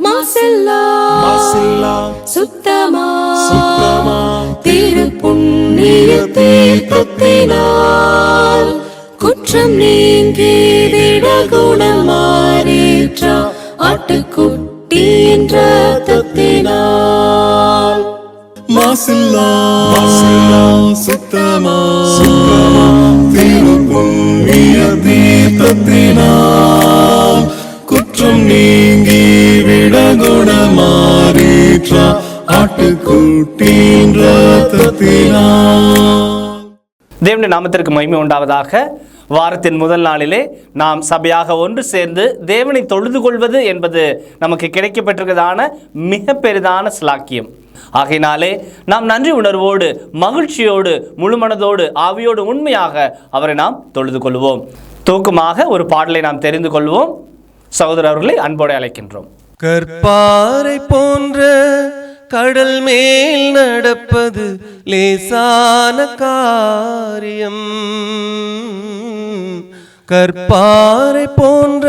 மாசில்லா சுத்தமா திரு புண்ணிய தீர்த்தத்தினால் குற்றம் நீங்கி விட குணமாறேற்ற ஆட்டுக்குட்டியின் ரத்தத்தினால். மாசில்லா சுத்தமா திரு புண்ணிய தீர்த்தத்தினால் குற்றம் நீங்கி விட குணமாறேற்ற ஆட்டுக்குட்டியின் ரத்தத்தினால். தேவனுடைய நாமத்திற்கு மகிமை உண்டாவதாக. வாரத்தின் முதல் நாளிலே நாம் சபையாக ஒன்று சேர்ந்து தேவனை தொழுது கொள்வது என்பது நமக்கு கிடைக்கப்பட்டிருக்கிறதான மிக பெரிதான ஸ்லாக்கியம். ஆகையினாலே நாம் நன்றி உணர்வோடு மகிழ்ச்சியோடு முழுமனதோடு ஆவியோடு உண்மையாக அவரை நாம் தொழுது கொள்வோம். தூக்கமாக ஒரு பாடலை நாம் தெரிந்து கொள்வோம். சகோதரர்களை அன்போடு அழைக்கின்றோம். கற்பாறை போன்ற கடல் மேல் நடப்பது லேசான காரியம். கற்பாறை போன்ற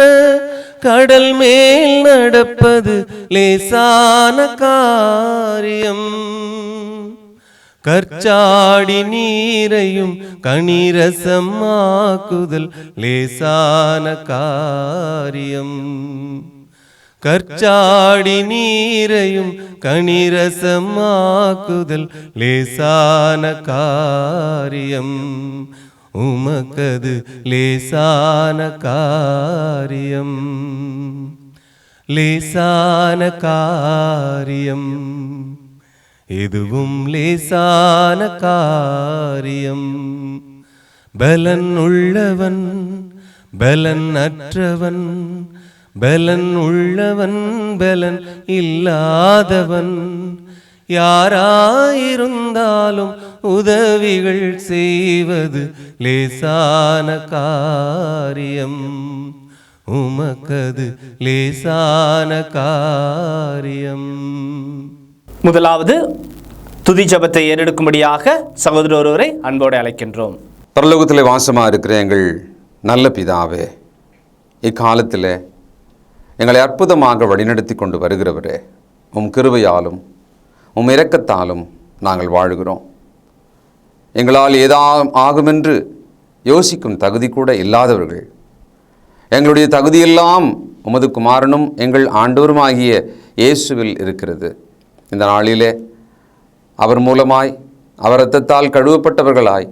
கடல் மேல் நடப்பது லேசான காரியம். கற்சாடி நீரையும் கனிரசமாக்குதல் லேசான காரியம். கற்சாடி நீரையும் கனிரசமாக்குதல் லேசான காரியம். உமக்கது லேசான காரியம், லேசான காரியம், எதுவும் லேசான காரியம். பலன் உள்ளவன் பலன் அற்றவன், பலன் உள்ளவன் பலன் இல்லாதவன், யாராயிருந்தாலும் உதவிகள் செய்வது லேசான காரியம். உமக்கது லேசான காரியம். முதலாவது துதி ஜெபத்தை ஏறெடுக்கும்படியாக சகோதரர் ஒருவரை அன்போடு அழைக்கின்றோம். பரலோகத்திலே வாசமாக இருக்கிற எங்கள் நல்ல பிதாவே, இக்காலத்தில் எங்களை அற்புதமாக வழிநடத்தி கொண்டு வருகிறவரே, உம் கிருபையாலும் உம் இரக்கத்தாலும் நாங்கள் வாழுகிறோம். எங்களால் ஆகுமென்று யோசிக்கும் தகுதி கூட இல்லாதவர்கள், எங்களுடைய தகுதியெல்லாம் உமது குமாரனும் எங்கள் ஆண்டவருமாகிய இயேசுவில் இருக்கிறது. இந்த நாளிலே அவர் மூலமாய் அவர் இரத்தத்தால் கழுவப்பட்டவர்களாய்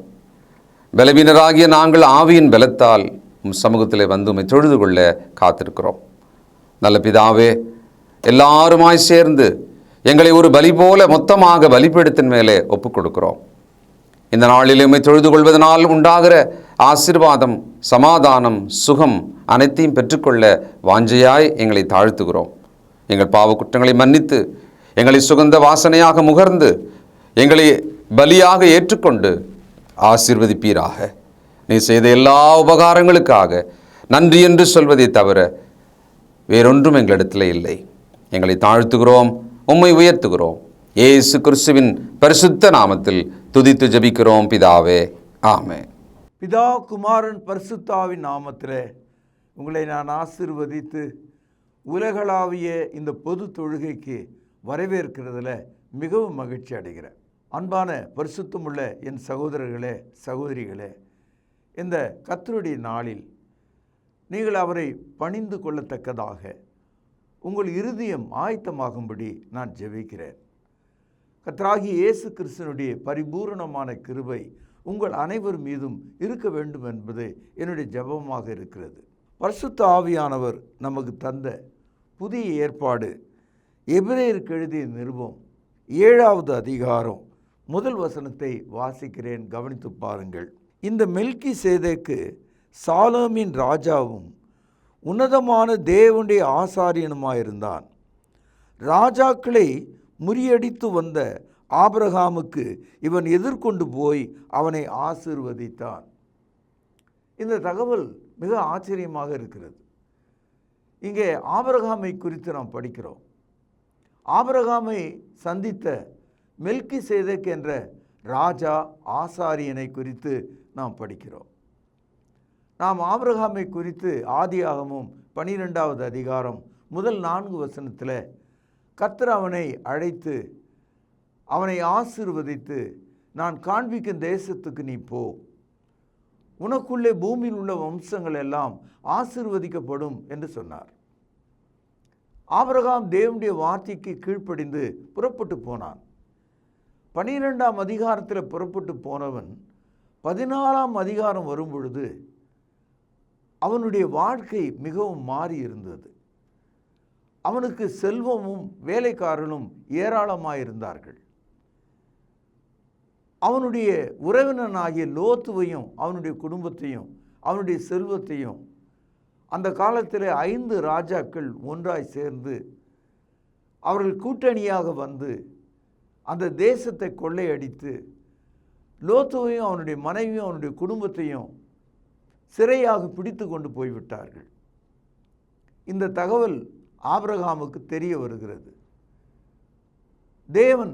பலவீனராகிய நாங்கள் ஆவியின் பலத்தால் உம் சமூகத்திலே வந்து உம்மை தொழுது கொள்ள காத்திருக்கிறோம். நல்ல பிதாவே, எல்லாருமாய் சேர்ந்து எங்களை ஒரு பலி போல மொத்தமாக பலிபீடத்தின் மேலே ஒப்புக் கொடுக்கிறோம். இந்த நாளில் உம்மை தொழுது கொள்வதனால் உண்டாகிற ஆசீர்வாதம், சமாதானம், சுகம் அனைத்தையும் பெற்றுக்கொள்ள வாஞ்சையாய் எங்களை தாழ்த்துகிறோம். எங்கள் பாவ குற்றங்களை மன்னித்து எங்களை சுகந்த வாசனையாக முகர்ந்து எங்களை பலியாக ஏற்றுக்கொண்டு ஆசீர்வதிப்பீராக. நீ செய்த எல்லா உபகாரங்களுக்காக நன்றி என்று சொல்வதை தவிர வேறொன்றும் எங்களிடத்தில் இல்லை. எங்களை தாழ்த்துகிறோம், உம்மை உயர்த்துகிறோம். இயேசு கிறிஸ்துவின் பரிசுத்த நாமத்தில் துதித்து ஜெபிக்கிறோம் பிதாவே, ஆமென். பிதா குமாரன் பரிசுத்தாவின் நாமத்திலே உங்களை நான் ஆசீர்வதித்து உலகளாவிய இந்த பொது தொழுகைக்கு வரவேற்கிறதுல மிகவும் மகிழ்ச்சி அடைகிறேன். அன்பான பரிசுத்தமுள்ள என் சகோதரர்களே, சகோதரிகளே, இந்த கர்த்தருடைய நாளில் நீங்கள் அவரை பணிந்து கொள்ளத்தக்கதாக உங்கள் இருதயம் ஆயத்தமாகும்படி நான் ஜெபிக்கிறேன். கர்த்தராகிய இயேசு கிறிஸ்துவினுடைய பரிபூரணமான கிருபை உங்கள் அனைவர் மீதும் இருக்க வேண்டும் என்பது என்னுடைய ஜெபமாக இருக்கிறது. பரிசுத்த ஆவியானவர் நமக்கு தந்த புதிய ஏற்பாடு எபிரேயருக்கு எழுதிய நிருபம் 7வது அதிகாரம் 1 வசனத்தை வாசிக்கிறேன், கவனித்து பாருங்கள். இந்த மெல்கிசேதேக்கு சாலேமின் ராஜாவும் உன்னதமான தேவனுடைய ஆசாரியனுமாயிருந்தான். ராஜாக்களை முறியடித்து வந்த ஆபிரகாமுக்கு இவன் எதிர்கொண்டு போய் அவனை ஆசீர்வதித்தான். இந்த தகவல் மிக ஆச்சரியமாக இருக்கிறது. இங்கே ஆபிரகாமை குறித்து நாம் படிக்கிறோம். ஆபிரகாமை சந்தித்த மெல்கிசேதேக் என்ற ராஜா ஆசாரியனை குறித்து நாம் படிக்கிறோம். நாம் ஆபிரகாமை குறித்து ஆதியாகமம் 12வது அதிகாரம் முதல் 4 வசனத்தில் கர்த்தர் அவனை அழைத்து அவனை ஆசீர்வதித்து, நான் காண்பிக்கும் தேசத்துக்கு நீ போ, உனக்குள்ளே பூமியில் உள்ள வம்சங்கள் எல்லாம் ஆசீர்வதிக்கப்படும் என்று சொன்னார். ஆபிரகாம் தேவனுடைய வார்த்தைக்கு கீழ்ப்படிந்து புறப்பட்டு போனான். 12ஆம் அதிகாரத்தில் புறப்பட்டு போனவன் 14ஆம் அதிகாரம் வரும் பொழுது அவனுடைய வாழ்க்கை மிகவும் மாறி இருந்தது. அவனுக்கு செல்வமும் வேலைக்காரனும் ஏராளமாயிருந்தார்கள். அவனுடைய உறவினனாகிய லோத்துவையும் அவனுடைய குடும்பத்தையும் அவனுடைய செல்வத்தையும் அந்த காலத்தில் 5 ராஜாக்கள் ஒன்றாய் சேர்ந்து அவர்கள் கூட்டணியாக வந்து அந்த தேசத்தை கொள்ளையடித்து லோத்துவையும் அவனுடைய மனைவியும் அவனுடைய குடும்பத்தையும் சிறையாக பிடித்து கொண்டு போய்விட்டார்கள். இந்த தகவல் ஆபிரகாமுக்கு தெரிய வருகிறது. தேவன்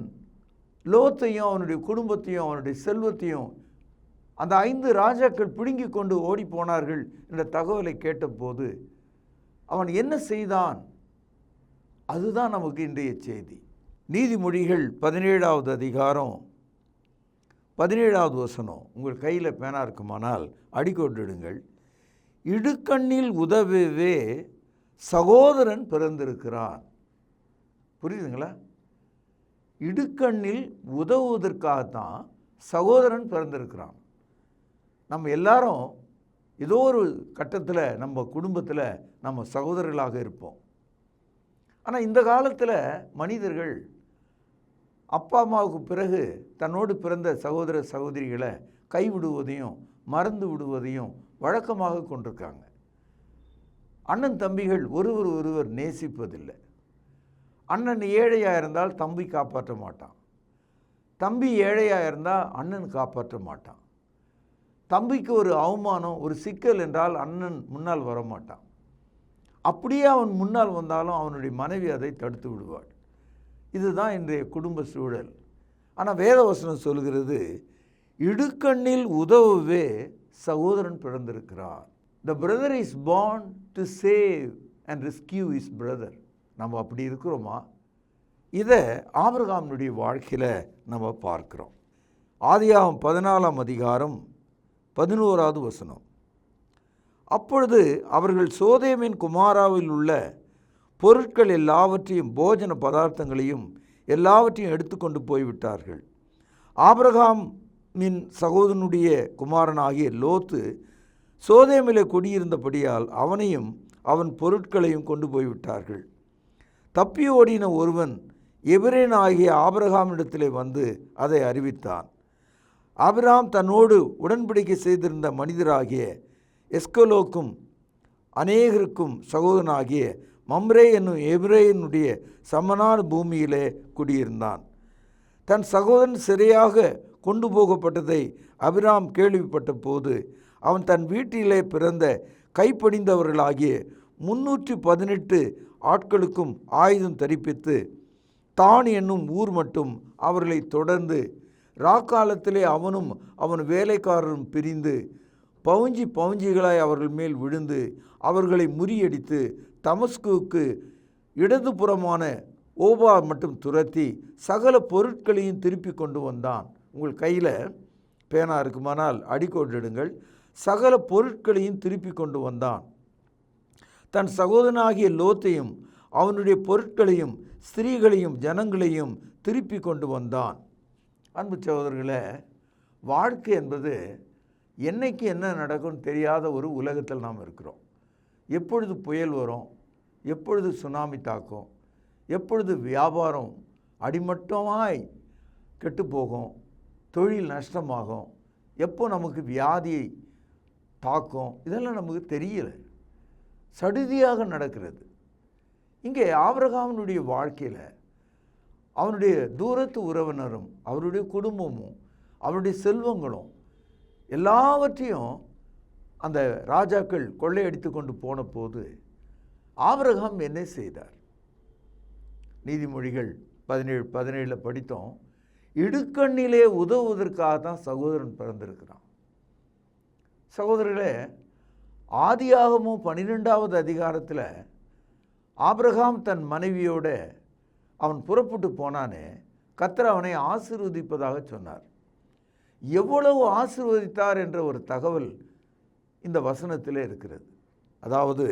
லோத்தையும் அவனுடைய குடும்பத்தையும் அவனுடைய செல்வத்தையும் அந்த 5 ராஜாக்கள் பிடுங்கி கொண்டு ஓடி போனார்கள் என்ற தகவலை கேட்டபோது அவன் என்ன செய்தான்? அதுதான் நமக்கு இன்றைய செய்தி. நீதிமொழிகள் 17வது அதிகாரம் 17வது வசனம் உங்கள் கையில் பேனா இருக்குமானால் அடிக்கோட்டிடுங்கள். இடுக்கண்ணில் உதவவே சகோதரன் பிறந்திருக்கிறான். புரியுதுங்களா? இடுக்கண்ணில் உதவுவதற்காகத்தான் சகோதரன் பிறந்திருக்கிறான். நம்ம எல்லாரும் ஏதோ ஒரு கட்டத்தில் நம்ம குடும்பத்தில் நம்ம சகோதரர்களாக இருப்போம். ஆனால் இந்த காலத்தில் மனிதர்கள் அப்பா அம்மாவுக்கு பிறகு தன்னோடு பிறந்த சகோதர சகோதரிகளை கைவிடுவதையும் மறந்து விடுவதையும் வழக்கமாக கொண்டிருக்காங்க. அண்ணன் தம்பிகள் ஒருவர் நேசிப்பதில்லை. அண்ணன் ஏழையாக இருந்தால் தம்பி காப்பாற்ற மாட்டான். தம்பி ஏழையாக இருந்தால் அண்ணன் காப்பாற்ற மாட்டான். தம்பிக்கு ஒரு அவமானம், ஒரு சிக்கல் என்றால் அண்ணன் முன்னால் வரமாட்டான். அப்படியே அவன் முன்னால் வந்தாலும் அவனுடைய மனைவி அதை தடுத்து விடுவாள். இதுதான் இன்றைய குடும்ப சூழல். ஆனால் வேதவசனம் சொல்கிறது, இடுக்கண்ணில் உதவவே சகோதரன் பிறந்திருக்கிறார். The brother is born to save and rescue his brother. நம்ம அப்படி இருக்கிறோமா? இதை ஆபிரகாமுடைய வாழ்க்கையில் நம்ம பார்க்கிறோம். ஆதியாகமம் 14ஆம் அதிகாரம் 11வது வசனம். அப்பொழுது அவர்கள் சோதேமின் குமாராவில் உள்ள பொருட்கள் எல்லாவற்றையும் போஜன பதார்த்தங்களையும் எல்லாவற்றையும் எடுத்துக்கொண்டு போய்விட்டார்கள். ஆபிரகாமின் சகோதரனுடைய குமாரனாகிய லோத்து சோதேமிலே குடியிருந்தபடியால் அவனையும் அவன் பொருட்களையும் கொண்டு போய்விட்டார்கள். தப்பி ஓடின ஒருவன் எபிரேன் ஆகிய ஆபிரகாமிடத்திலே வந்து அதை அறிவித்தான். ஆபிரகாம் தன்னோடு உடன்படிக்கை செய்திருந்த மனிதராகிய எஸ்கலோக்கும் அநேகருக்கும் சகோதரனாகிய மம்ரே என்னும் எபிரேயனுடைய சமனான பூமியிலே குடியிருந்தான். தன் சகோதரன் சிறையாக கொண்டு போகப்பட்டதை ஆபிரகாம் கேள்விப்பட்ட போது அவன் தன் வீட்டிலே பிறந்த கைப்படிந்தவர்களாகிய 318 ஆட்களுக்கும் ஆயுதம் தரிப்பித்து தான் என்னும் ஊர் மட்டும் அவர்களை தொடர்ந்து ராக்காலத்திலே அவனும் அவன் வேலைக்காரரும் பிரிந்து பவுஞ்சிகளாய் அவர்கள் மேல் விழுந்து அவர்களை முறியடித்து தமஸ்குவுக்கு இடதுபுறமான ஓபா மட்டும் துரத்தி சகல பொருட்களையும் திருப்பி கொண்டு வந்தான். உங்கள் கையில் பேனா இருக்குமானால் அடிக்கோட்டிடுங்கள். சகல பொருட்களையும் திருப்பி கொண்டு வந்தான். தன் சகோதரனாகிய லோத்தையும் அவனுடைய பொருட்களையும் ஸ்திரீகளையும் ஜனங்களையும் திருப்பி கொண்டு வந்தான். அன்பு சகோதரர்களே, வாழ்க்கை என்பது என்னைக்கு என்ன நடக்கும்னு தெரியாத ஒரு உலகத்தில் நாம் இருக்கிறோம். எப்பொழுது புயல் வரும், எப்பொழுது சுனாமி தாக்கும், எப்பொழுது வியாபாரம் அடிமட்டமாய் கெட்டுப்போகும், தொழில் நஷ்டமாகும், எப்போ நமக்கு வியாதியை தாக்கும், இதெல்லாம் நமக்கு தெரியல. சடுதியாக நடக்கிறது. இங்கே ஆபிரகாமினுடைய வாழ்க்கையில் அவனுடைய தூரத்து உறவினரும் அவருடைய குடும்பமும் அவருடைய செல்வங்களும் எல்லாவற்றையும் அந்த ராஜாக்கள் கொள்ளையடித்து கொண்டு போன போது ஆபிரகாம் என்ன செய்தார்? நீதிமொழிகள் 17 படித்தோம். இடுக்கண்ணிலே உதவுவதற்காக தான் சகோதரன் பிறந்திருக்கிறான். சகோதரர்களே, ஆதியாகமம் 12வது அதிகாரத்தில் ஆபிரகாம் தன் மனைவியோட அவன் புறப்பட்டு போனானே, கர்த்தர் அவனை ஆசீர்வதிப்பதாக சொன்னார். எவ்வளவு ஆசீர்வதித்தார் என்ற ஒரு தகவல் இந்த வசனத்திலே இருக்கிறது. அதாவது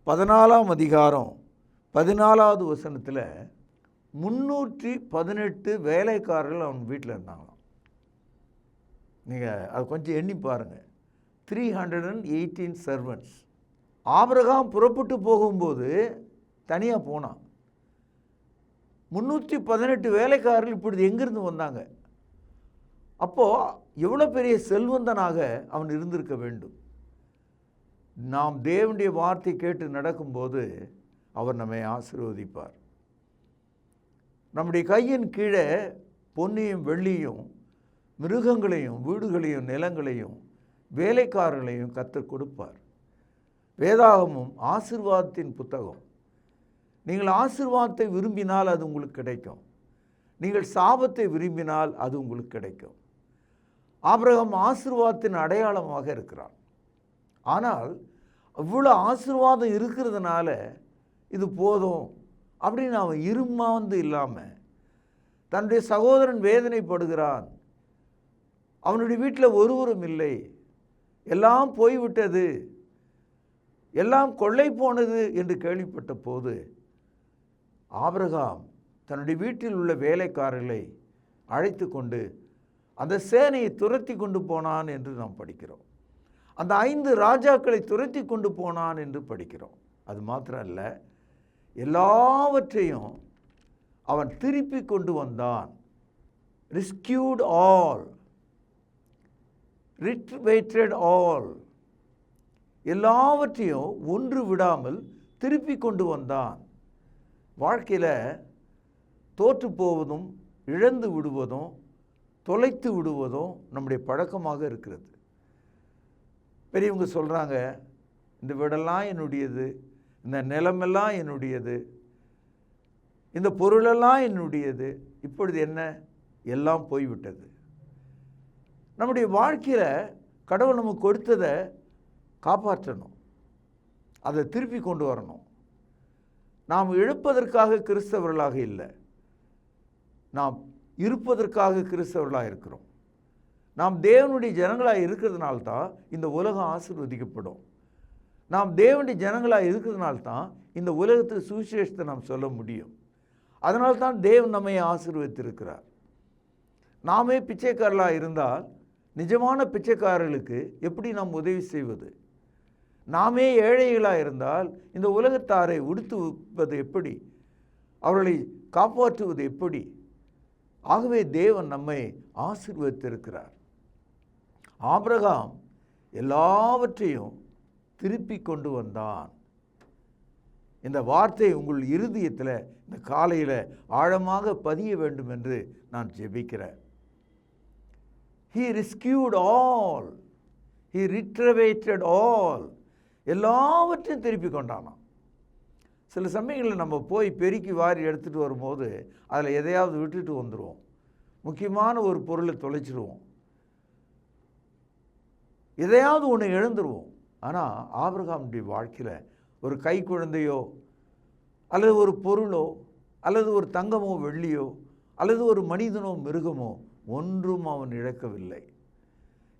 14ஆம் அதிகாரம் 14வது வசனத்தில் 318 வேலைக்காரர்கள் அவன் வீட்டில் இருந்தாங்களாம். நீங்கள் அது கொஞ்சம் எண்ணி பாருங்கள். 318 சர்வன்ட்ஸ். ஆபிரகாம் புறப்பட்டு போகும்போது தனியாக போனான். 318 வேலைக்காரர்கள் இப்பொழுது எங்கிருந்து வந்தாங்க? அப்போது எவ்வளோ பெரிய செல்வந்தனாக அவன் இருந்திருக்க வேண்டும். நாம் தேவனுடைய வார்த்தை கேட்டு நடக்கும்போது அவர் நம்மை ஆசீர்வதிப்பார். நம்முடைய கையின் கீழே பொன்னையும் வெள்ளியும் மிருகங்களையும் வீடுகளையும் நிலங்களையும் வேலைக்காரர்களையும் கர்த்தர் கொடுப்பார். வேதாகமும் ஆசீர்வாதத்தின் புத்தகம். நீங்கள் ஆசீர்வாதத்தை விரும்பினால் அது உங்களுக்கு கிடைக்கும். நீங்கள் சாபத்தை விரும்பினால் அது உங்களுக்கு கிடைக்கும். ஆபிரகாம் ஆசீர்வாதத்தின் அடையாளமாக இருக்கிறான். ஆனால் இவ்வளோ ஆசீர்வாதம் இருக்கிறதுனால இது போதும் அப்படின்னு அவன் இருமாந்து இல்லாமல், தன்னுடைய சகோதரன் வேதனைப்படுகிறான், அவனுடைய வீட்டில் ஒருவரும் இல்லை, எல்லாம் போய்விட்டது, எல்லாம் கொள்ளை போனது என்று கேள்விப்பட்ட போது ஆபிரகாம் தன்னுடைய வீட்டில் உள்ள வேலைக்காரர்களை அழைத்து கொண்டு அந்த சேனையை துரத்தி கொண்டு போனான் என்று நாம் படிக்கிறோம். அந்த 5 ராஜாக்களை துரத்தி கொண்டு போனான் என்று படிக்கிறோம். அது மாத்திரம் அல்ல, எல்லாவற்றையும் அவன் திருப்பி கொண்டு வந்தான். ரெஸ்கியூட் ஆல், ரிட்ரிவேட்டட் ஆல், எல்லாவற்றையும் ஒன்று விடாமல் திருப்பி கொண்டு வந்தான். வாழ்க்கையில் தோற்று போவதும் இழந்து விடுவதும் தொலைத்து விடுவதும் நம்முடைய பழக்கமாக இருக்கிறது. பெரியவங்க சொல்கிறாங்க, இந்த வீடெல்லாம் என்னுடையது, இந்த நிலமெல்லாம் என்னுடையது, இந்த பொருளெல்லாம் என்னுடையது, இப்பொழுது என்ன? எல்லாம் போய்விட்டது. நம்முடைய வாழ்க்கையில் கடவுள் நமக்கு கொடுத்ததை காப்பாற்றணும், அதை திருப்பி கொண்டு வரணும். நாம் இழப்பதற்காக கிறிஸ்தவர்களாக இல்லை, நாம் இருப்பதற்காக கிறிஸ்தவர்களாக இருக்கிறோம். நாம் தேவனுடைய ஜனங்களாக இருக்கிறதுனால்தான் இந்த உலகம் ஆசீர்வதிக்கப்படும். நாம் தேவனுடைய ஜனங்களாக இருக்கிறதுனால்தான் இந்த உலகத்துக்கு சுவிசேஷத்தை நாம் சொல்ல முடியும். அதனால்தான் தேவன் நம்மை ஆசீர்வதித்திருக்கிறார். நாமே பிச்சைக்காரர்களாக இருந்தால் நிஜமான பிச்சைக்காரர்களுக்கு எப்படி நாம் உதவி செய்வது? நாமே ஏழைகளாக இருந்தால் இந்த உலகத்தாரை உடுத்துவது எப்படி? அவர்களை காப்பாற்றுவது எப்படி? ஆகவே தேவன் நம்மை ஆசீர்வதித்திருக்கிறார். ஆபிரகாம் எல்லாவற்றையும் திருப்பி கொண்டு வந்தான். இந்த வார்த்தை உங்கள் இருதயத்தில் இந்த காலையில் ஆழமாக பதிய வேண்டும் என்று நான் ஜெபிக்கிறேன். He rescued all, he retributed all, எல்லாவற்றையும் திருப்பி கொண்டானான். சில சமயங்களில் நம்ம போய் பெருக்கி வாரி எடுத்துகிட்டு வரும்போது அதில் எதையாவது விட்டுட்டு வந்துடுவோம். முக்கியமான ஒரு பொருளை தொலைச்சிடுவோம், எதையாவது ஒன்று இழந்துருவோம். ஆனால் ஆபிரகாமுடைய வாழ்க்கையில் ஒரு கை குழந்தையோ அல்லது ஒரு பொருளோ அல்லது ஒரு தங்கமோ வெள்ளியோ அல்லது ஒரு மனிதனோ மிருகமோ ஒன்றும் அவன் இழக்கவில்லை.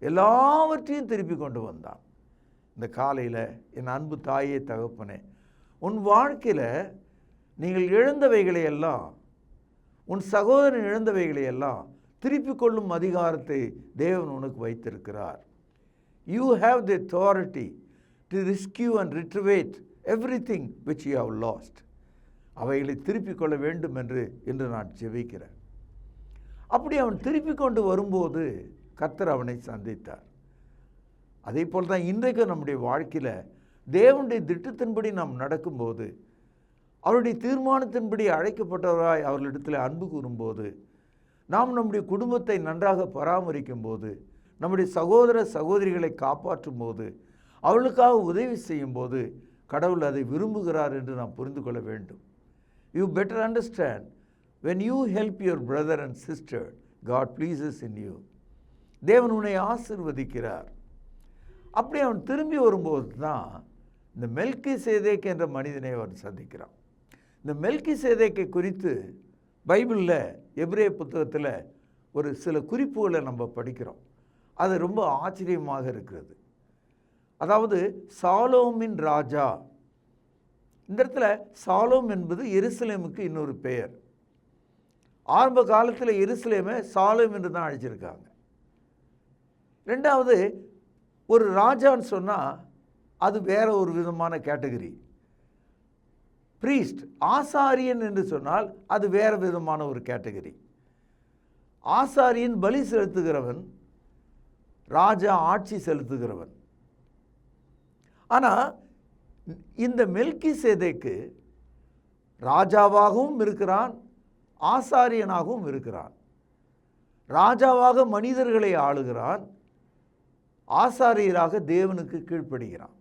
எல்லாவற்றையும் திருப்பி கொண்டு வந்தான். இந்த காலையில் என் அன்பு தாயே தகப்பனே, உன் வாழ்க்கையில் நீங்கள் இழந்தவைகளை எல்லாம், உன் சகோதரன் இழந்தவைகளை எல்லாம் திருப்பி கொள்ளும் அதிகாரத்தை தேவன் உனக்கு வைத்திருக்கிறார். You have the authority to rescue and retrieve everything which you have lost. அவைகளை திருப்பி கொள்ள வேண்டும் என்று இன்று நான் ஜெபிக்கிறேன். அப்படி அவன் திருப்பி கொண்டு வரும்போது கர்த்தர் அவனை சந்தித்தார். அதே போல் தான் இன்றைக்கு நம்முடைய வாழ்க்கையில் தேவனுடைய திட்டத்தின்படி நாம் நடக்கும்போது, அவருடைய தீர்மானத்தின்படி அழைக்கப்பட்டவராய் அவர்களிடத்தில் அன்பு கூறும்போது, நாம் நம்முடைய குடும்பத்தை நன்றாக பராமரிக்கும் போது, நம்முடைய சகோதர சகோதரிகளை காப்பாற்றும் போது, அவர்களுக்காக உதவி செய்யும் போது கடவுள் அதை விரும்புகிறார் என்று நாம் புரிந்து கொள்ள வேண்டும். You better understand, when you help your brother and sister, God pleases in you. தேவன் உன்னை ஆசீர்வதிக்கிறார். அப்படி அவன் திரும்பி வரும்போது தான் இந்த மெல்கிசேதேக் என்ற மனிதனை அவர் சந்திக்கிறார். இந்த மெல்கிசேதேக்கை குறித்து பைபிளில் எபிரேய புத்தகத்தில் ஒரு சில குறிப்புகளை நம்ம படிக்கிறோம். அது ரொம்ப ஆச்சரியமாக இருக்கிறது. அதாவது சாலோமின் ராஜா, இந்த இடத்துல சாலோம் என்பது எருசலேமுக்கு இன்னொரு பெயர். ஆரம்ப காலத்தில் எருசலேமை சாலோம் என்று தான் அழைச்சிருக்காங்க. ரெண்டாவது, ஒரு ராஜான்னு சொன்னால் அது வேற ஒரு விதமான கேட்டகரி. பிரீஸ்ட், ஆசாரியன் என்று சொன்னால் அது வேற விதமான ஒரு கேட்டகரி. ஆசாரியன் பலி செலுத்துகிறவன், ராஜா ஆட்சி செலுத்துகிறவன். ஆனால் இந்த மெல்கிசேதேக்கு ராஜாவாகவும் இருக்கிறான், ஆசாரியனாகவும் இருக்கிறான். ராஜாவாக மனிதர்களை ஆளுகிறான், ஆசாரியராக தேவனுக்கு கீழ்ப்படுகிறான்.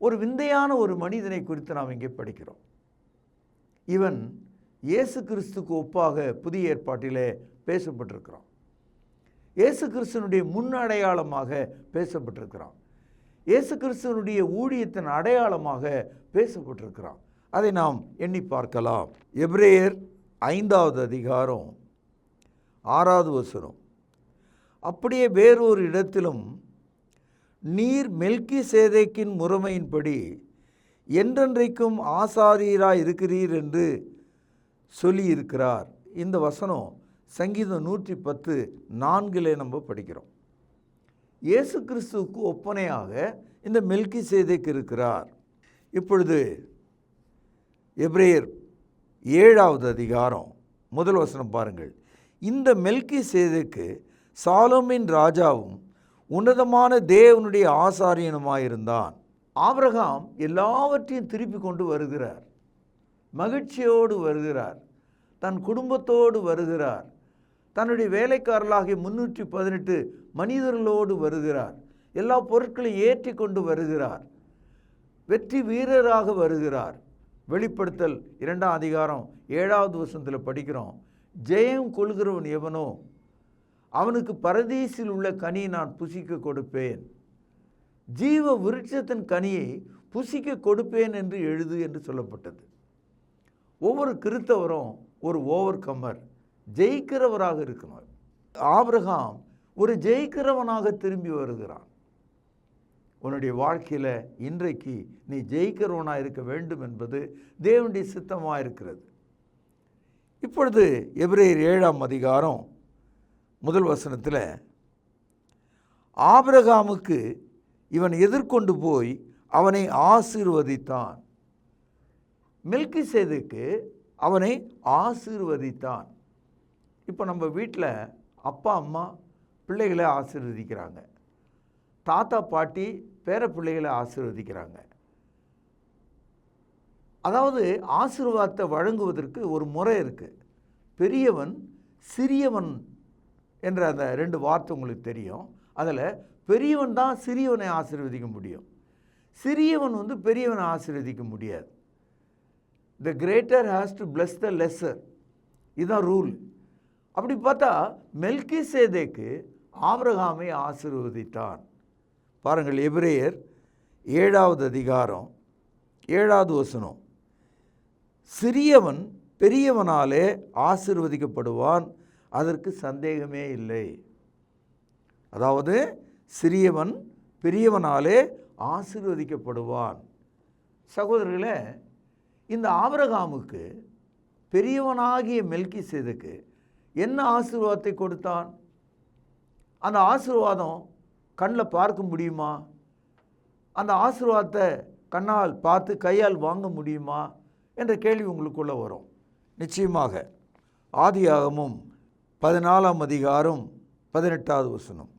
ஒரு விந்தையான ஒரு மனிதனை குறித்து நாம் இங்கே படிக்கிறோம். இவன் இயேசு கிறிஸ்துக்கு ஒப்பாக புதிய ஏற்பாட்டிலே பேசப்பட்டிருக்கிறான். இயேசு கிறிஸ்துவனுடைய முன்னடையாளமாக பேசப்பட்டிருக்கிறான். இயேசு கிறிஸ்துவனுடைய ஊழியத்தின் அடையாளமாக பேசப்பட்டிருக்கிறான். அதை நாம் எண்ணி பார்க்கலாம். எபிரேயர் 5வது அதிகாரம் 6வது வசனம், அப்படியே வேறொரு இடத்திலும் நீர் மெல்கிசேதேக்கின் முறைமையின்படி என்றென்றைக்கும் ஆசாரியராய் இருக்கிறீர் என்று சொல்லியிருக்கிறார். இந்த வசனம் சங்கீதம் 110:4 நம்ம படிக்கிறோம். இயேசு கிறிஸ்துவுக்கு ஒப்பனையாக இந்த மெல்கிசேதேக் இருக்கிறார். இப்பொழுது எபிரேயர் 7வது அதிகாரம் 1 வசனம் பாருங்கள். இந்த மெல்கிசேதேக்கு சாலோமின் ராஜாவும் உன்னதமான தேவனுடைய ஆசாரியனுமாயிருந்தான். ஆபிரகாம் எல்லாவற்றையும் திருப்பி கொண்டு வருகிறார், மகிழ்ச்சியோடு வருகிறார், தன் குடும்பத்தோடு வருகிறார், தன்னுடைய வேலைக்காரர்களாகிய 318 மனிதர்களோடு வருகிறார், எல்லா பொருட்களையும் ஏற்றி கொண்டு வருகிறார், வெற்றி வீரராக வருகிறார். வெளிப்படுத்தல் 2ஆம் அதிகாரம் 7வது வசனத்தில் படிக்கிறோம், ஜெயம் கொள்கிறவன் எவனோ அவனுக்கு பரதீசில் உள்ள கனியை நான் புசிக்க கொடுப்பேன், ஜீவ விருட்சத்தின் கனியை புசிக்க கொடுப்பேன் என்று எழுது என்று சொல்லப்பட்டது. ஒவ்வொரு கிறிஸ்தவரும் ஒரு ஓவர் கம்மர், ஜெயிக்கிறவராக இருக்கணும். ஆபிரகாம் ஒரு ஜெயிக்கிறவனாக திரும்பி வருகிறான். உன்னுடைய வாழ்க்கையில் இன்றைக்கு நீ ஜெயிக்கிறவனாக இருக்க வேண்டும் என்பது தேவனுடைய சித்தமாக இருக்கிறது. இப்பொழுது எபிரேயர் 7ஆம் அதிகாரம் 1 வசனத்தில் ஆபிரகாமுக்கு இவன் எதிர்கொண்டு போய் அவனை ஆசீர்வதித்தான். மெல்கிசேதேக்கு அவனை ஆசீர்வதித்தான். இப்போ நம்ம வீட்டில் அப்பா அம்மா பிள்ளைகளை ஆசீர்வதிக்கிறாங்க, தாத்தா பாட்டி பேர பிள்ளைகளை ஆசீர்வதிக்கிறாங்க. அதாவது ஆசீர்வாதத்தை வழங்குவதற்கு ஒரு முறை இருக்குது. பெரியவன் சிறியவன் என்ற அந்த 2 வார்த்தை உங்களுக்கு தெரியும். அதில் பெரியவன் தான் சிறியவனை ஆசீர்வதிக்க முடியும், சிறியவன் பெரியவனை ஆசீர்வதிக்க முடியாது. த greater has to plus the lesser, இதுதான் ரூல். அப்படி பார்த்தா மெல்கிசேதேக்கு ஆபிரகாமை ஆசீர்வதித்தான். பாருங்கள், எபிரேயர் 7வது அதிகாரம் 7வது வசனம், சிறியவன் பெரியவனாலே ஆசீர்வதிக்கப்படுவான், அதற்கு சந்தேகமே இல்லை. அதாவது சிறியவன் பெரியவனாலே ஆசீர்வதிக்கப்படுவான். சகோதரர்களே, இந்த ஆபிரகாமுக்கு பெரியவனாகிய மெல்கிசேதேக்கு என்ன ஆசீர்வாதத்தை கொடுத்தான்? அந்த ஆசீர்வாதம் கண்ணில் பார்க்க முடியுமா? அந்த ஆசீர்வாதத்தை கண்ணால் பார்த்து கையால் வாங்க முடியுமா என்ற கேள்வி உங்களுக்குள்ளே வரும். நிச்சயமாக ஆதியாகமம் 14ஆம் அதிகாரம் 18வது வசனம்,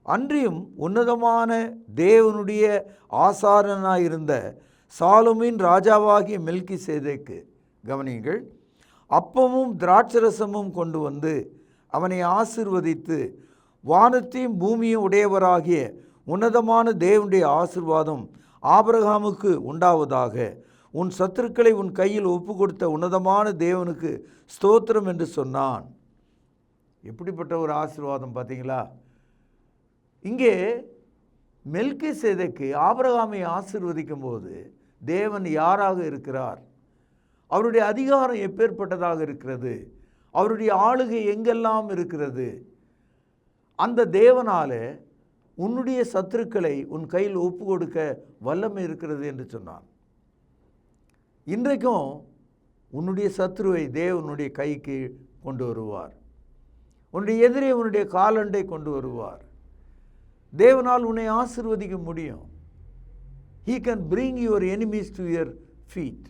அன்றியும் உன்னதமான தேவனுடைய ஆசாரனாயிருந்த சாலோமின் ராஜாவாகிய மெல்கிசேதேக்கு, கவனியுங்கள், அப்பமும் திராட்சரசமும் கொண்டு வந்து அவனை ஆசீர்வதித்து, வானத்தையும் பூமியும் உடையவராகிய உன்னதமான தேவனுடைய ஆசீர்வாதம் ஆபிரகாமுக்கு உண்டாவதாக, உன் சத்துருக்களை உன் கையில் ஒப்பு கொடுத்த உன்னதமான தேவனுக்கு ஸ்தோத்திரம் என்று சொன்னான். எப்படிப்பட்ட ஒரு ஆசீர்வாதம் பார்த்தீங்களா? இங்கே மெல்கிசேதேக்கு ஆபிரகாமை ஆசீர்வதிக்கும் போது தேவன் யாராக இருக்கிறார், அவருடைய அதிகாரம் எப்பேற்பட்டதாக இருக்கிறது, அவருடைய ஆளுகை எங்கெல்லாம் இருக்கிறது, அந்த தேவனால உன்னுடைய சத்துருக்களை உன் கையில் ஒப்பு கொடுக்க வல்லமை இருக்கிறது என்று சொன்னான். இன்றைக்கும் உன்னுடைய சத்துருவை தேவனுடைய கைக்கு கொண்டு வருவார். உன்னுடைய எதிரே உன்னுடைய காலண்டை கொண்டு வருவார். தேவனால் உன்னை ஆசீர்வதிக்க முடியும். He can bring your enemies to your feet.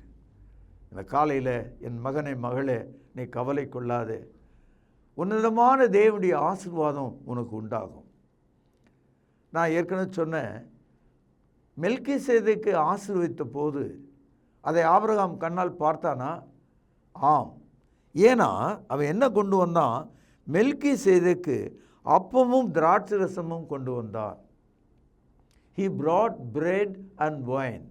இந்த காலையில் என் மகனே மகளே, நீ கவலை கொள்ளாதே, உன்னதமான தேவனுடைய ஆசீர்வாதம் உனக்கு உண்டாகும். நான் ஏற்கனவே சொன்னேன், மெல்கிசேதேக்கு ஆசீர்வதித்த போது அதை ஆபிரகாம் கண்ணால் பார்த்தானா? ஆம். ஏன்னா அவன் என்ன கொண்டு வந்தான்? மெல்கிசேதேக்கு அப்பமும் திராட்சை ரசமும் கொண்டு வந்தான். He brought bread and wine.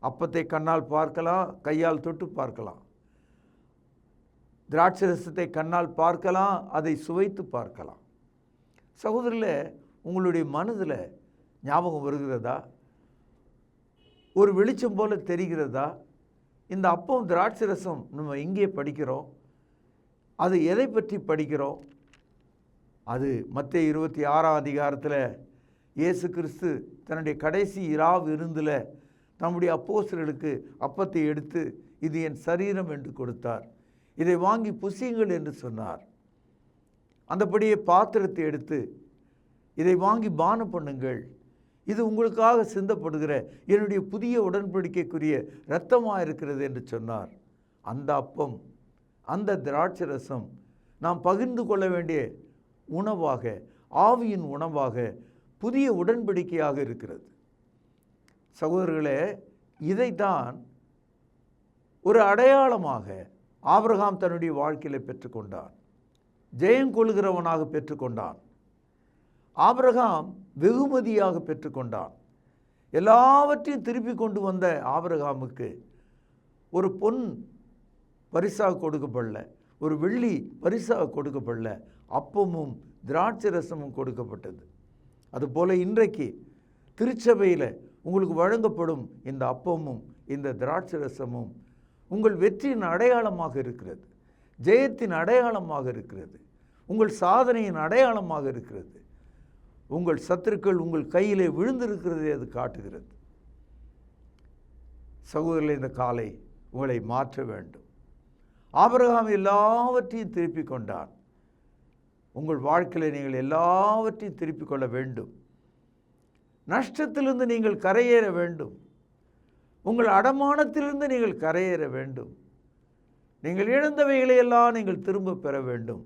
அப்பத்தை கண்ணால் பார்க்கலாம், கையால் தொட்டு பார்க்கலாம். திராட்சை ரசத்தை கண்ணால் பார்க்கலாம், அதை சுவைத்து பார்க்கலாம். சகோதரர்களே, உங்களுடைய மனதில் ஞாபகம் வருகிறதா? ஒரு வெளிச்சம் போல தெரிகிறதா? இந்த அப்பம் திராட்சை ரசம் நம்ம இங்கே படிக்கிறோம், அது எதை பற்றி படிக்கிறோம்? அது மத்தேயு 26ஆம் அதிகாரத்தில் இயேசு கிறிஸ்து தன்னுடைய கடைசி இராவு விருந்தில் தம்முடைய அப்போஸ்தலர்களுக்கு அப்பத்தை எடுத்து, இது என் சரீரம் என்று கொடுத்தார், இதை வாங்கி புசியுங்கள் என்று சொன்னார். அந்தபடியே பாத்திரத்தை எடுத்து, இதை வாங்கி பானம் பண்ணுங்கள், இது உங்களுக்காக சிந்தப்படுகிற என்னுடைய புதிய உடன்படிக்கைக்குரிய இரத்தமாக இருக்கிறது என்று சொன்னார். அந்த அப்பம், அந்த திராட்சை ரசம் நாம் பகிர்ந்து கொள்ள வேண்டிய உணவாக, ஆவியின் உணவாக, புதிய உடன்படிக்கையாக இருக்கிறது. சகோதரர்களே, இதைத்தான் ஒரு அடையாளமாக ஆபிரகாம் தன்னுடைய வாழ்க்கையில் பெற்றுக்கொண்டான். ஜெயம் கொள்கிறவனாக பெற்றுக்கொண்டான். ஆபிரகாம் வெகுமதியாக பெற்றுக்கொண்டான். எல்லாவற்றையும் திருப்பி கொண்டு வந்த ஆபிரகாமுக்கு ஒரு பொன் பரிசாக கொடுக்கப்படல, ஒரு வெள்ளி பரிசாக கொடுக்கப்படல, அப்பமும் திராட்சை ரசமும் கொடுக்கப்பட்டது. அதுபோல் இன்றைக்கு திருச்சபையில் உங்களுக்கு வழங்கப்படும் இந்த அப்பமும் இந்த திராட்சை ரசமும் உங்கள் வெற்றியின் அடையாளமாக இருக்கிறது, ஜெயத்தின் அடையாளமாக இருக்கிறது, உங்கள் சாதனையின் அடையாளமாக இருக்கிறது. உங்கள் சத்துருக்கள் உங்கள் கையிலே விழுந்திருக்கிறதை அது காட்டுகிறது. சகோதரர்களே, இந்த காலை உங்களை மாற்ற வேண்டும். ஆபிரகாம் எல்லாவற்றையும் திருப்பிக் கொண்டான். உங்கள் வாழ்க்கையில் நீங்கள் எல்லாவற்றையும் திருப்பிக் கொள்ள வேண்டும். நஷ்டத்திலிருந்து நீங்கள் கரையேற வேண்டும். உங்கள் அடமானத்திலிருந்து நீங்கள் கரையேற வேண்டும். நீங்கள் இழந்தவைகளை எல்லாம் நீங்கள் திரும்ப பெற வேண்டும்.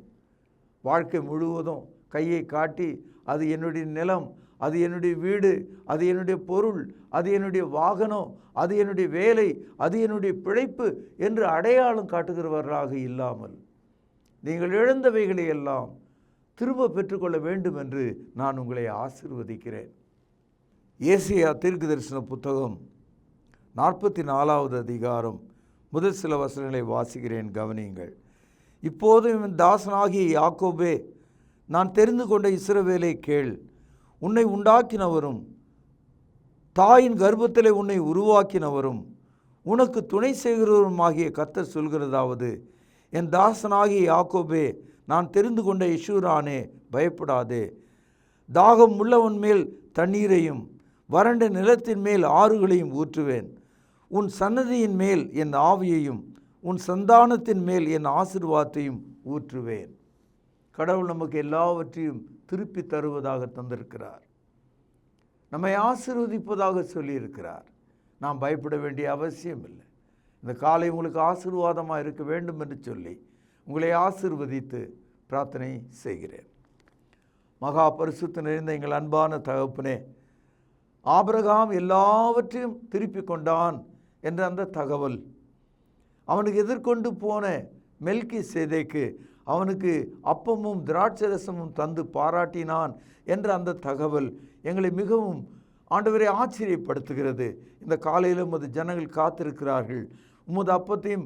வாழ்க்கை முழுவதும் கையை காட்டி, அது என்னுடைய நிலம், அது என்னுடைய வீடு, அது என்னுடைய பொருள், அது என்னுடைய வாகனம், அது என்னுடைய வேலை, அது என்னுடைய பிழைப்பு என்று அடையாளம் காட்டுகிறவர்களாக இல்லாமல் நீங்கள் இழந்தவைகளை எல்லாம் திரும்ப பெற்றுக்கொள்ள வேண்டும் என்று நான் உங்களை ஆசீர்வதிக்கிறேன். ஏசாயா தீர்க்கதரிசன புத்தகம் 44வது அதிகாரம் முதல் சில வசனங்களை வாசிக்கிறேன், கவனியுங்கள். இப்போதும் என் தாசனாகிய யாக்கோபே, நான் தெரிந்து கொண்ட இஸ்ரவேலை கேள். உன்னை உண்டாக்கினவரும் தாயின் கர்ப்பத்திலே உன்னை உருவாக்கினவரும் உனக்கு துணை செய்கிறவருமாகிய கர்த்தர் சொல்கிறதாவது, என் தாசனாகிய யாக்கோபே, நான் தெரிந்து கொண்ட இஸ்ராயேலே, பயப்படாதே. தாகம் உள்ளவன் மேல் தண்ணீரையும் வறண்ட நிலத்தின் மேல் ஆறுகளையும் ஊற்றுவேன். உன் சன்னதியின் மேல் என் ஆவியையும் உன் சந்தானத்தின் மேல் என் ஆசீர்வாதத்தையும் ஊற்றுவேன். கடவுள் நமக்கு எல்லாவற்றையும் திருப்பி தருவதாக தந்திருக்கிறார். நம்மை ஆசீர்வதிப்பதாக சொல்லியிருக்கிறார். நாம் பயப்பட வேண்டிய அவசியம் இல்லை. இந்த காலை உங்களுக்கு ஆசீர்வாதமாக இருக்க வேண்டும் என்று சொல்லி உங்களை ஆசீர்வதித்து பிரார்த்தனை செய்கிறேன். மகா பரிசுத்த நிறைந்த எங்கள் அன்பான தகப்பனே, ஆபிரகாம் எல்லாவற்றையும் திருப்பி கொண்டான் என்ற அந்த தகவல், அவனுக்கு எதிர்கொண்டு போன மெல்கிசேதேக்கு அவனுக்கு அப்பமும் திராட்சை ரசமும் தந்து பாராட்டினான் என்ற அந்த தகவல் எங்களை மிகவும் ஆண்டவரை ஆச்சரியப்படுத்துகிறது. இந்த காலையில் உமது ஜனங்கள் காத்திருக்கிறார்கள். உமது அப்பத்தையும்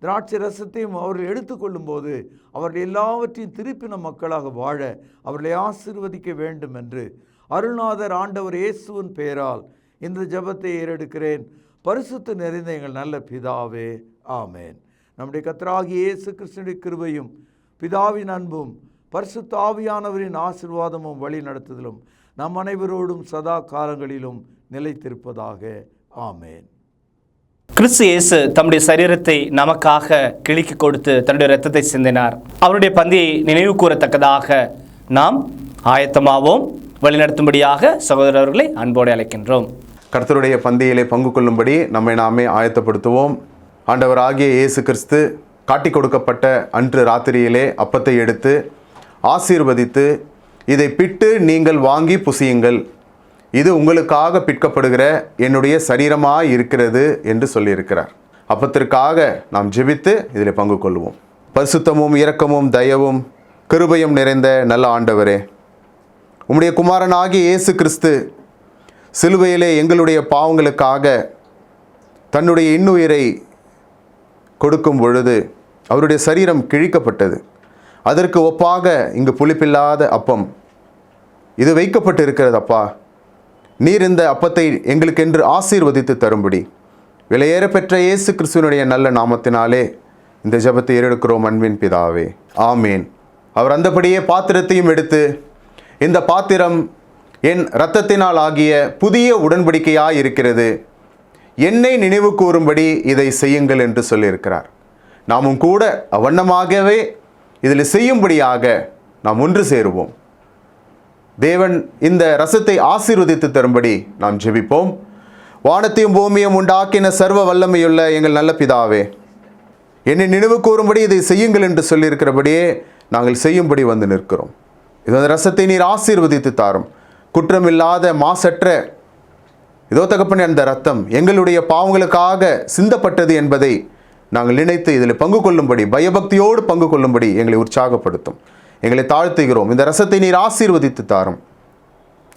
திராட்சை ரசத்தையும் அவர்கள் எடுத்துக்கொள்ளும் போது அவர்கள் எல்லாவற்றையும் திருப்பின மக்களாக வாழ அவர்களை ஆசீர்வதிக்க வேண்டும் என்று அருள்நாதர் ஆண்டவர் இயேசுவின் பெயரால் இந்த ஜெபத்தை ஏறெடுக்கிறேன். பரிசுத்த நிறைந்த எங்கள் நல்ல பிதாவே, ஆமேன். நம்முடைய கர்த்தராகிய இயேசு கிறிஸ்துவின் கிருபையும் பிதாவின் அன்பும் பரிசுத்த ஆவியானவரின் ஆசீர்வாதமும் வழி நடத்துதலும் நம் அனைவரோடும் சதா காலங்களிலும் நிலைத்திருப்பதாக, ஆமேன். கிறிஸ்து இயேசு தம்முடைய சரீரத்தை நமக்காக கிழிக்கு கொடுத்து தன்னுடைய இரத்தத்தை சிந்தினார். அவருடைய பந்தியை நினைவு கூறத்தக்கதாக நாம் ஆயத்தமாவோம். வழிநடத்தும்படியாக சகோதரர்களை அன்போடு அழைக்கின்றோம். கர்த்தருடைய பந்தியிலே பங்கு கொள்ளும்படி நம்மை நாமே ஆயத்தப்படுத்துவோம். ஆண்டவர் ஆகிய இயேசு கிறிஸ்து காட்டி கொடுக்கப்பட்ட அன்று ராத்திரியிலே அப்பத்தை எடுத்து ஆசீர்வதித்து, இதை பிட்டு நீங்கள் வாங்கி புசியுங்கள், இது உங்களுக்காக பிற்கப்படுகிற என்னுடைய சரீரமாய் இருக்கிறது என்று சொல்லியிருக்கிறார். அப்பத்திற்காக நாம் ஜெபித்து இதில் பங்கு கொள்வோம். பரிசுத்தமும் இரக்கமும் தயவும் கிருபையும் நிறைந்த நல்ல ஆண்டவரே, உம்முடைய குமாரனாகிய இயேசு கிறிஸ்து சிலுவையிலே எங்களுடைய பாவங்களுக்காக தன்னுடைய இன்னுயிரை கொடுக்கும் பொழுது அவருடைய சரீரம் கிழிக்கப்பட்டது. அதற்கு ஒப்பாக இங்கு புளிப்பில்லாத அப்பம் இது வைக்கப்பட்டு இருக்கிறது. அப்பா, நீர் இந்த அப்பத்தை எங்களுக்கென்று ஆசீர்வதித்து தரும்படி விலையேற பெற்ற இயேசு கிறிஸ்துவனுடைய நல்ல நாமத்தினாலே இந்த ஜெபத்தை ஏறெடுக்கிறோம் அன்பின் பிதாவே, ஆமேன். அவர் அந்தபடியே பாத்திரத்தையும் எடுத்து, இந்த பாத்திரம் என் இரத்தத்தினால் ஆகிய புதிய உடன்படிக்கையாய் இருக்கிறது, என்னை நினைவு கூறும்படி இதை செய்யுங்கள் என்று சொல்லியிருக்கிறார். நாமும் கூட அவ்வண்ணமாகவே இதில் செய்யும்படியாக நாம் ஒன்று சேருவோம். தேவன் இந்த ரசத்தை ஆசீர்வதித்து தரும்படி நாம் ஜெபிப்போம். வானத்தையும் பூமியும் உண்டாக்கின சர்வ வல்லமையுள்ள எங்கள் நல்ல பிதாவே, என்னை நினைவு கூறும்படி இதை செய்யுங்கள் என்று சொல்லியிருக்கிறபடியே நாங்கள் செய்யும்படி வந்து நிற்கிறோம். இந்த ரசத்தை நீர் ஆசீர்வதித்து தாரும். குற்றமில்லாத மாசற்ற இதோ தகப்பனே, அந்த ரத்தம் எங்களுடைய பாவங்களுக்காக சிந்தப்பட்டது என்பதை நாங்கள் நினைத்து இதில் பங்கு கொள்ளும்படி, பயபக்தியோடு பங்கு கொள்ளும்படி எங்களை உற்சாகப்படுத்தும். எங்களை தாழ்த்துகிறோம். இந்த ரசத்தை நீர் ஆசீர்வதித்து தாரும்.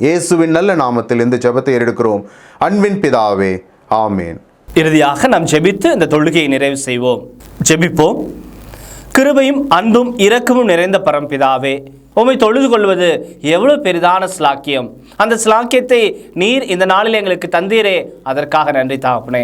இயேசுவின் நல்ல நாமத்தில் இந்த ஜெபத்தை எடுக்கிறோம் அன்பின் பிதாவே, ஆமேன். இறுதியாக நாம் ஜெபித்து இந்த தொழுகையை நிறைவு செய்வோம். ஜெபிப்போம். கிருபையும் அன்பும் இரக்கமும் நிறைந்த பரம்பிதாவே, உம்மை தொழுது கொள்வது எவ்வளவு பெரிதான ஸ்லாக்கியம். அந்த ஸ்லாக்கியத்தை நீர் இந்த நாளில் எங்களுக்கு தந்தீரே, அதற்காக நன்றி தகப்பனே.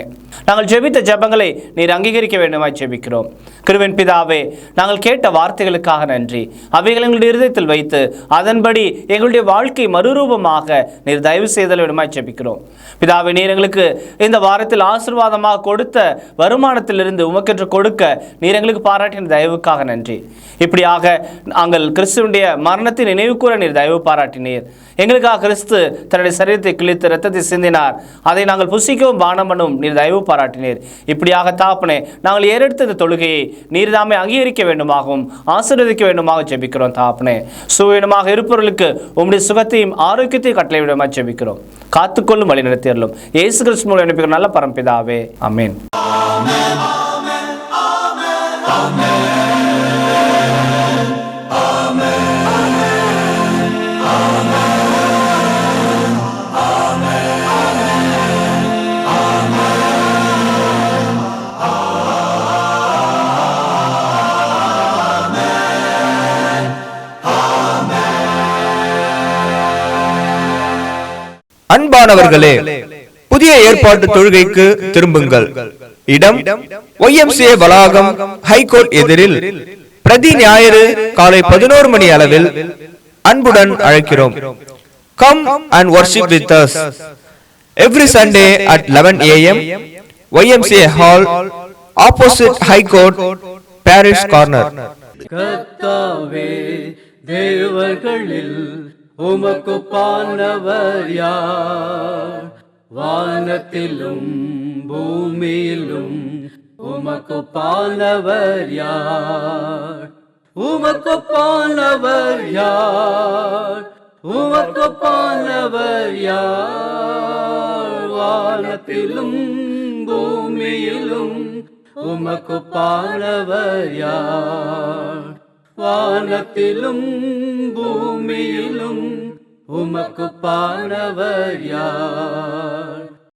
நாங்கள் ஜெபித்த ஜெபங்களை நீர் அங்கீகரிக்க வேண்டுமாய் ஜெபிக்கிறோம். கிருபையின் பிதாவே, நாங்கள் கேட்ட வார்த்தைகளுக்காக நன்றி. அவைகள் எங்களுடைய இருதயத்தில் வைத்து அதன்படி எங்களுடைய வாழ்க்கை மறுரூபமாக நீர் தயவு செய்தல் வேண்டுமாய் ஜெபிக்கிறோம். பிதாவே, நீர் எங்களுக்கு இந்த வாரத்தில் ஆசீர்வாதமாக கொடுத்த வருமானத்திலிருந்து உமக்கென்று கொடுக்க நீர் எங்களுக்கு பாராட்டின தயவுக்காக நன்றி. இப்படியாக நாங்கள் கிறிஸ்துவனுடைய மரணத்தை நினைவு கூற நீர் தயவு பாராட்டினீர். எங்களுக்காக கிறிஸ்து தன்னுடைய சரீரத்தை கிழித்து இரத்தத்தை சிந்தினார். அதை நாங்கள் புசிக்கவும் பானம் பண்ணவும் நீர் தயவு பாராட்டினீர். இப்படியாக தாப்பனே, நாங்கள் ஏறெடுத்த இந்த தொழுகையை நீர் தாமே அங்கீகரிக்க வேண்டுமாகவும் ஆசீர்வதிக்க வேண்டுமாக ஜெபிக்கிறோம். தாப்பனே, சுவீனமாக இருப்பவர்களுக்கு உம்முடைய சுகத்தையும் ஆரோக்கியத்தையும் கட்டளை விடமாக ஜெபிக்கிறோம். காத்துக்கொள்ளும் வழி நடத்தியறலும் இயேசு கிறிஸ்து மூலம் அனுப்பிக்கிற நல்ல பரம்பிதாவே, ஆமென். அன்பானவர்களே, புதிய ஏற்பாட்டு தொழுகைக்கு திரும்புங்கள். இடம் YMCA வளாகம், ஹைகோர்ட் எதிரில், பிரதி ஞாயிறு காலை 11 மணி அளவில் அன்புடன் அழைக்கிறோம். Come and worship with us every Sunday at 11 AM, YMCA Hall, opposite High Court, Parish Corner. கர்த்தாவே, தேவர்களில் உமக்கு பானவர் யார்? வானத்திலும் பூமியிலும் உமக்கு பானவர் யார்? உமக்கு பானவர் யார்? உமக்கு பானவர் யார்? வானத்திலும் பூமியிலும் உமக்கு பானவர் யார்? வானத்திலும் பூமியிலும் உமக்கு பானவர் யார்?